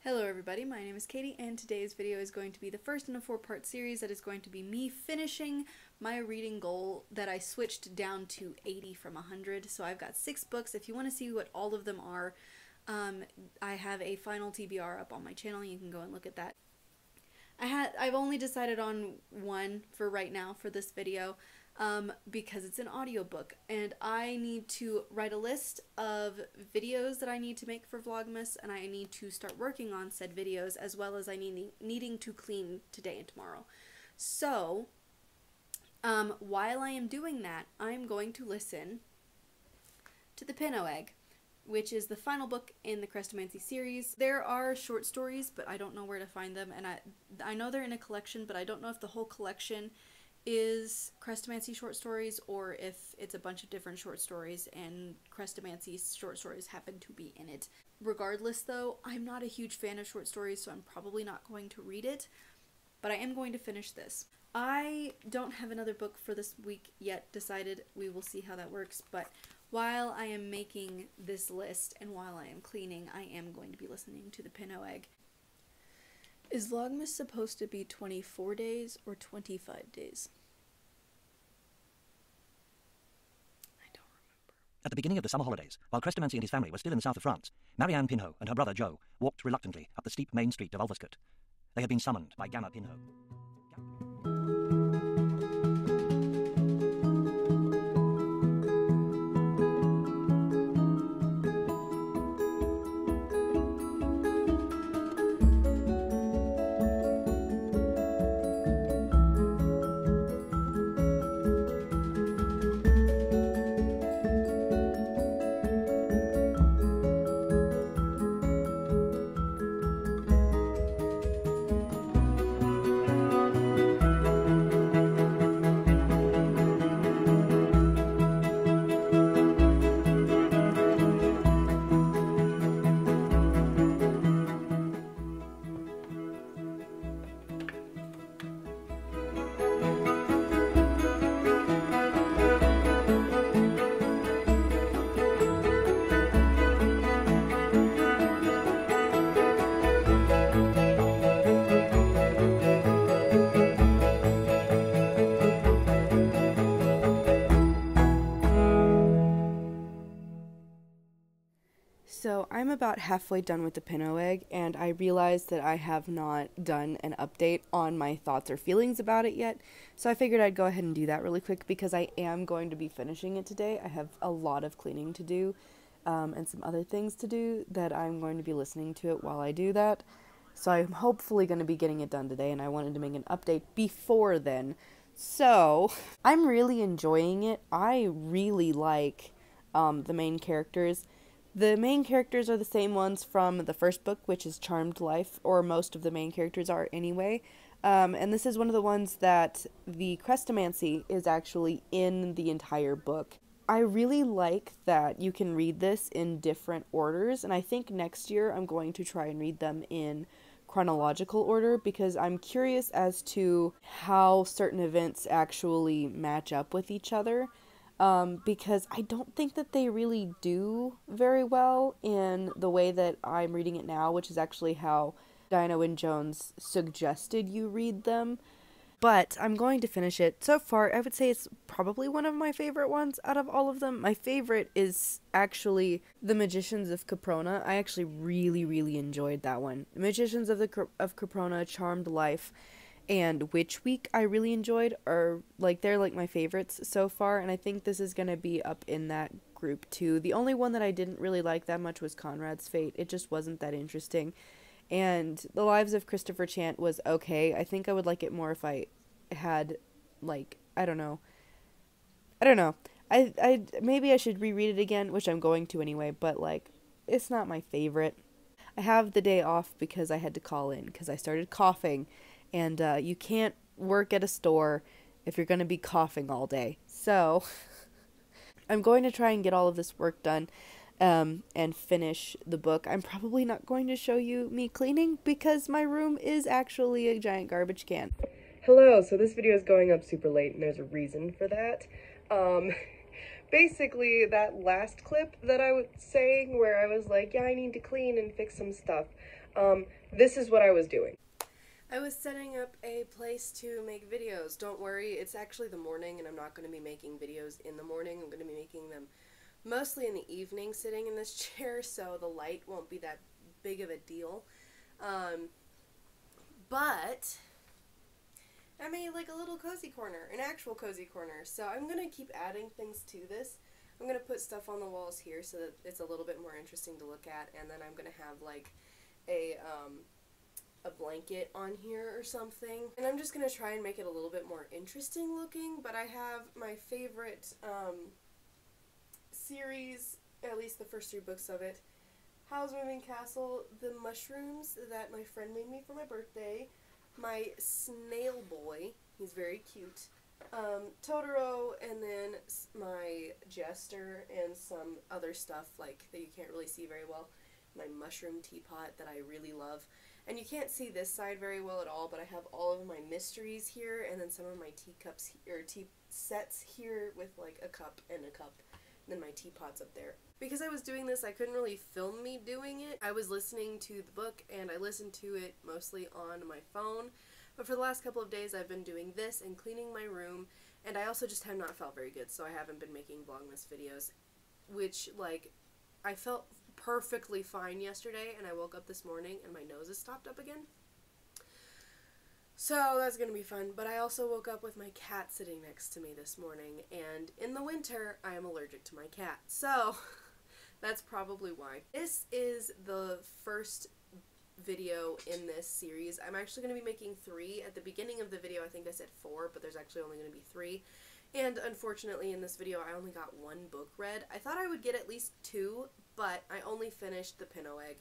Hello everybody, my name is Katie and today's video is going to be the first in a 4-part series that is going to be me finishing my reading goal that I switched down to 80 from 100. So I've got 6 books. If you want to see what all of them are, I have a final TBR up on my channel. You can go and look at that. I've only decided on one for right now for this video because it's an audiobook and I need to write a list of videos that I need to make for Vlogmas, and I need to start working on said videos, as well as needing to clean today and tomorrow. So while I am doing that, I'm going to listen to The Pinot Egg, which is the final book in the Crestomancy series. There are short stories, but I don't know where to find them, and I know they're in a collection, but I don't know if the whole collection is Crestomancy short stories or if it's a bunch of different short stories and Crestomancy's short stories happen to be in it. Regardless though, I'm not a huge fan of short stories, so I'm probably not going to read it, but I am going to finish this. I don't have another book for this week yet decided. We will see how that works, but while I am making this list and while I am cleaning, I am going to be listening to The Pinot Egg. Is Vlogmas supposed to be 24 days or 25 days? I don't remember. At the beginning of the summer holidays, while Crestomancy and his family were still in the south of France, Marianne Pinot and her brother Joe walked reluctantly up the steep main street of Ulverscote. They had been summoned by Gamma Pinot. So I'm about halfway done with The Pinot Egg, and I realized that I have not done an update on my thoughts or feelings about it yet, so I figured I'd go ahead and do that really quick because I am going to be finishing it today. I have a lot of cleaning to do and some other things to do that I'm going to be listening to it while I do that, so I'm hopefully going to be getting it done today, and I wanted to make an update before then. So I'm really enjoying it. I really like the main characters. The main characters are the same ones from the first book, which is Charmed Life, or most of the main characters are anyway. And this is one of the ones that the Crestomancy is actually in the entire book. I really like that you can read this in different orders, and I think next year I'm going to try and read them in chronological order because I'm curious as to how certain events actually match up with each other. Because I don't think that they really do very well in the way that I'm reading it now, which is actually how Diana Wynne Jones suggested you read them. But I'm going to finish it. So far, I would say it's probably one of my favorite ones out of all of them. My favorite is actually The Magicians of Caprona. I actually really enjoyed that one. The Magicians of Caprona, Charmed Life, and Witch Week I really enjoyed, they're like my favorites so far, and I think this is going to be up in that group too. The only one that I didn't really like that much was Conrad's Fate. It just wasn't that interesting. And The Lives of Christopher Chant was okay. I think I would like it more if I had, I don't know. Maybe I should reread it again, which I'm going to anyway, but it's not my favorite. I have the day off because I had to call in because I started coughing. And you can't work at a store if you're going to be coughing all day. So I'm going to try and get all of this work done and finish the book. I'm probably not going to show you me cleaning because my room is actually a giant garbage can. Hello, so this video is going up super late and there's a reason for that. basically that last clip that I was saying where I was like, yeah, I need to clean and fix some stuff. This is what I was doing. I was setting up a place to make videos. Don't worry, it's actually the morning and I'm not going to be making videos in the morning. I'm going to be making them mostly in the evening sitting in this chair, so the light won't be that big of a deal. But I made like a little cozy corner, an actual cozy corner. So I'm going to keep adding things to this. I'm going to put stuff on the walls here so that it's a little bit more interesting to look at, and then I'm going to have like a blanket on here or something. And I'm just going to try and make it a little bit more interesting looking, but I have my favorite series, at least the first 3 books of it. Howl's Moving Castle, the mushrooms that my friend made me for my birthday, my snail boy, he's very cute, Totoro, and then my jester and some other stuff like that you can't really see very well. My mushroom teapot that I really love. And you can't see this side very well at all, but I have all of my mysteries here, and then some of my teacups, or tea sets here with like a cup, and then my teapots up there. Because I was doing this, I couldn't really film me doing it. I was listening to the book, and I listened to it mostly on my phone. But for the last couple of days, I've been doing this and cleaning my room, and I also just have not felt very good, so I haven't been making Vlogmas videos, which, like, I felt perfectly fine yesterday, and I woke up this morning and my nose is stopped up again. So that's gonna be fun. But I also woke up with my cat sitting next to me this morning, and in the winter I am allergic to my cat, so that's probably why. This is the first video in this series. I'm actually going to be making 3. At the beginning of the video I think I said 4, but there's actually only going to be 3. And unfortunately in this video I only got 1 book read. I thought I would get at least 2, but I only finished The Pinot Egg.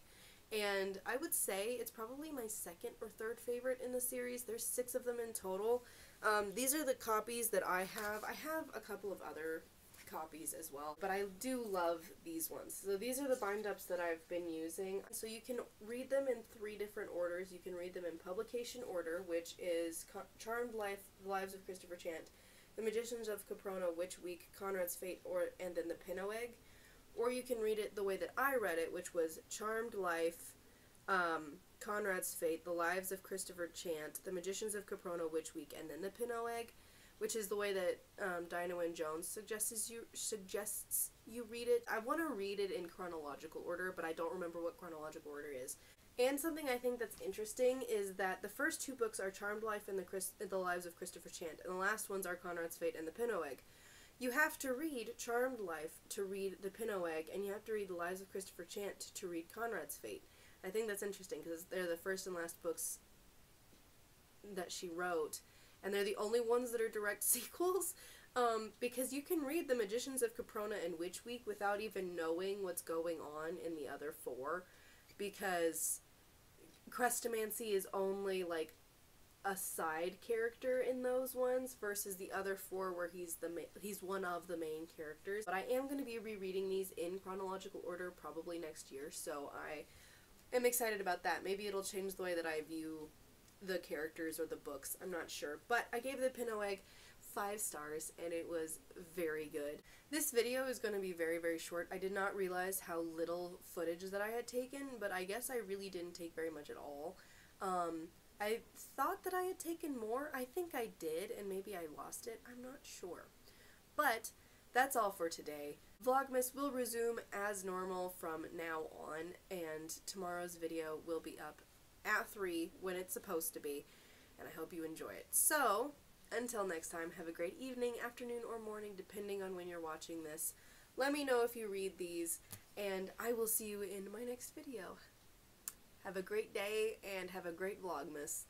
And I would say it's probably my 2nd or 3rd favorite in the series. There's 6 of them in total. These are the copies that I have. I have a couple of other copies as well, but I do love these ones. So these are the bind-ups that I've been using. So you can read them in 3 different orders. You can read them in publication order, which is Charmed Life, The Lives of Christopher Chant, The Magicians of Caprona, Witch Week, Conrad's Fate, and then The Pinot Egg. Or you can read it the way that I read it, which was Charmed Life, Conrad's Fate, The Lives of Christopher Chant, The Magicians of Caprona, Witch Week, and then The Pinot Egg, which is the way that Dinah Wynne Jones suggests you read it. I want to read it in chronological order, but I don't remember what chronological order is. And something I think that's interesting is that the first 2 books are Charmed Life and The Lives of Christopher Chant, and the last ones are Conrad's Fate and The Pinot Egg. You have to read Charmed Life to read The Pinot Egg, and you have to read The Lives of Christopher Chant to read Conrad's Fate. I think that's interesting because they're the first and last books that she wrote, and they're the only ones that are direct sequels, because you can read The Magicians of Caprona and Witch Week without even knowing what's going on in the other 4, because Crestomancy is only, like, a side character in those ones versus the other 4 where he's one of the main characters. But I am going to be rereading these in chronological order probably next year, so I am excited about that. Maybe it'll change the way that I view the characters or the books, I'm not sure. But I gave The Pinot Egg 5 stars, and it was very good. This video is going to be very, very short. I did not realize how little footage that I had taken, but I guess I really didn't take very much at all. I thought that I had taken more. I think I did, and maybe I lost it. I'm not sure. But that's all for today. Vlogmas will resume as normal from now on, and tomorrow's video will be up at 3 when it's supposed to be, and I hope you enjoy it. So, until next time, have a great evening, afternoon, or morning, depending on when you're watching this. Let me know if you read these, and I will see you in my next video. Have a great day, and have a great Vlogmas.